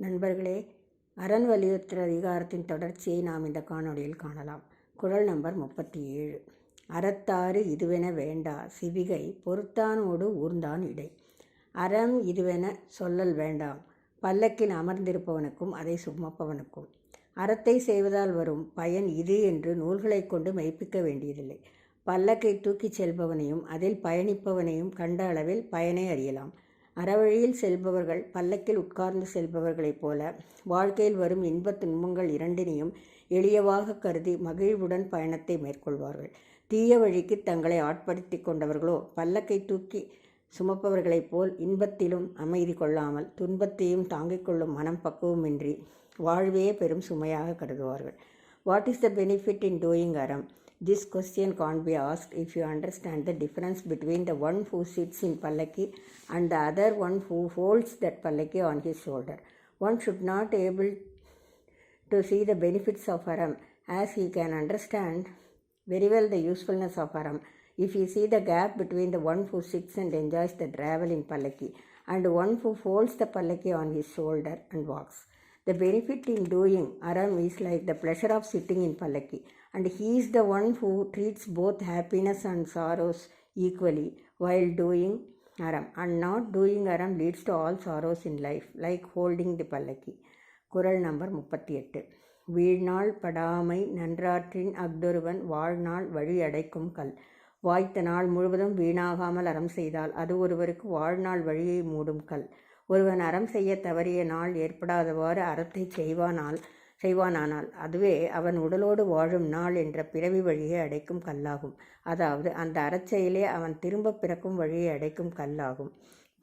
நண்பர்களே, அரண் வலியுறுத்துகிற அதிகாரத்தின் தொடர்ச்சியை நாம் இந்த காணொளியில் காணலாம். குறள் நம்பர் 37. அறத்தாறு இதுவென வேண்டா சிவிகை பொறுத்தானோடு ஊர்ந்தான் இடை. அறம் இதுவென சொல்லல் வேண்டாம் பல்லக்கில் அமர்ந்திருப்பவனுக்கும் அதை சுமப்பவனுக்கும். அறத்தை செய்வதால் வரும் பயன் இது என்று நூல்களை கொண்டு மெய்ப்பிக்க வேண்டியதில்லை. பல்லக்கை தூக்கிச் செல்பவனையும் அதில் பயணிப்பவனையும் கண்ட அளவில் பயனை அறியலாம். அறவழியில் செல்பவர்கள் பல்லக்கில் உட்கார்ந்து செல்பவர்களைப் போல வாழ்க்கையில் வரும் இன்பத் துன்பங்கள் இரண்டினையும் எளியவாக கருதி மகிழ்வுடன் பயணத்தை மேற்கொள்வார்கள். தீய வழிக்கு தங்களை ஆட்படுத்தி கொண்டவர்களோ பல்லக்கை தூக்கி சுமப்பவர்களைப் போல் இன்பத்திலும் அமைதி கொள்ளாமல் துன்பத்தையும் தாங்கிக் கொள்ளும் மனம் பக்குவமின்றி வாழ்வே பெரும் சுமையாக கருதுவார்கள். What is the benefit in doing aram? This question can't be asked if you understand the difference between the one who sits in pallaki and the other one who holds that pallaki on his shoulder. One should not be able to see the benefits of aram as he can understand very well the usefulness of aram if he see the gap between the one who sits and enjoys the travel in pallaki and one who holds the pallaki on his shoulder and walks. The benefit in doing aram is like the pleasure of sitting in pallaki, and he is the one who treats both happiness and sorrows equally while doing aram, and not doing aram leads to all sorrows in life, like holding the pallaki. குறள் number 38. வீழ்நாள் படாமை நன்றாற்றின் அஃதொருவன் வாழ்நாள் வழி அடைக்கும் கல். வாய்த்த நாள் முழுவதும் வீணாகாமல் அறம் செய்தால் அது ஒருவருக்கு வாழ்நாள் வழியை மூடும் கல். ஒருவன் அறம் செய்ய தவறிய நாள் ஏற்படாதவாறு அறத்தை செய்வானானால் அதுவே அவன் உடலோடு வாழும் நாள் என்ற பிறவி வழியை அடைக்கும் கல்லாகும். அதாவது அந்த அறச்செயலே அவன் திரும்ப பிறக்கும் வழியை அடைக்கும் கல்லாகும்.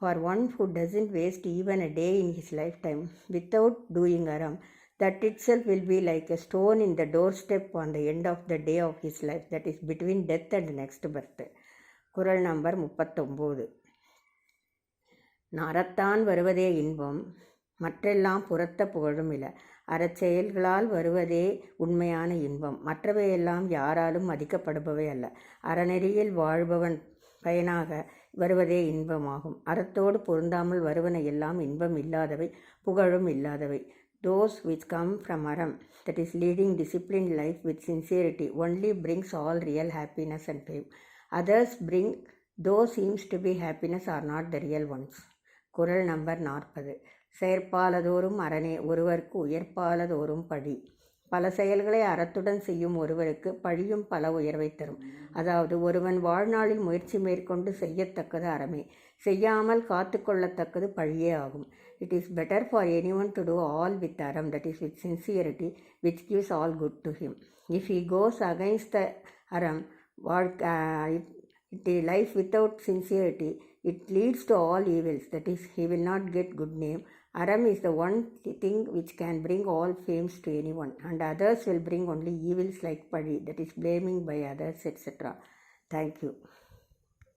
For one who doesn't waste even a day in his lifetime without doing aram, that itself will be like a stone in the doorstep on the end of the day of his life, that is between death and next birth. குறள் number 39. அறத்தான் வருவதே இன்பம் மற்றெல்லாம் புறத்த புகழும் இல. அறச்செயல்களால் வருவதே உண்மையான இன்பம், மற்றவையெல்லாம் யாராலும் மதிக்கப்படுபவை அல்ல. அறநெறியில் வாழ்பவன் பயனாக வருவதே இன்பமாகும். அறத்தோடு பொருந்தாமல் வருவன எல்லாம் இன்பம் இல்லாதவை, புகழும் இல்லாதவை. Those which come from aram, that is leading disciplined life with sincerity, only brings all real happiness and fame. Others bring though seems to be happiness are not the real ones. குறள் number 40. செயற்பாலதோறும் அரணே ஒருவருக்கு உயர்ப்பாலதோறும் பழி. பல செயல்களை அறத்துடன் செய்யும் ஒருவருக்கு பழியும் பல உயர்வை தரும். அதாவது ஒருவன் வாழ்நாளில் முயற்சி மேற்கொண்டு செய்யத்தக்கது அறமே, செய்யாமல் காத்து கொள்ளத்தக்கது பழியே ஆகும். It is better for anyone to do all with aram, that is with sincerity, which gives all good to him. If he goes against the aram, life without sincerity, it leads to all evils, that is he will not get good name. Aram is the one thing which can bring all fames to anyone, and others will bring only evils like padi, that is blaming by others, etc. Thank you.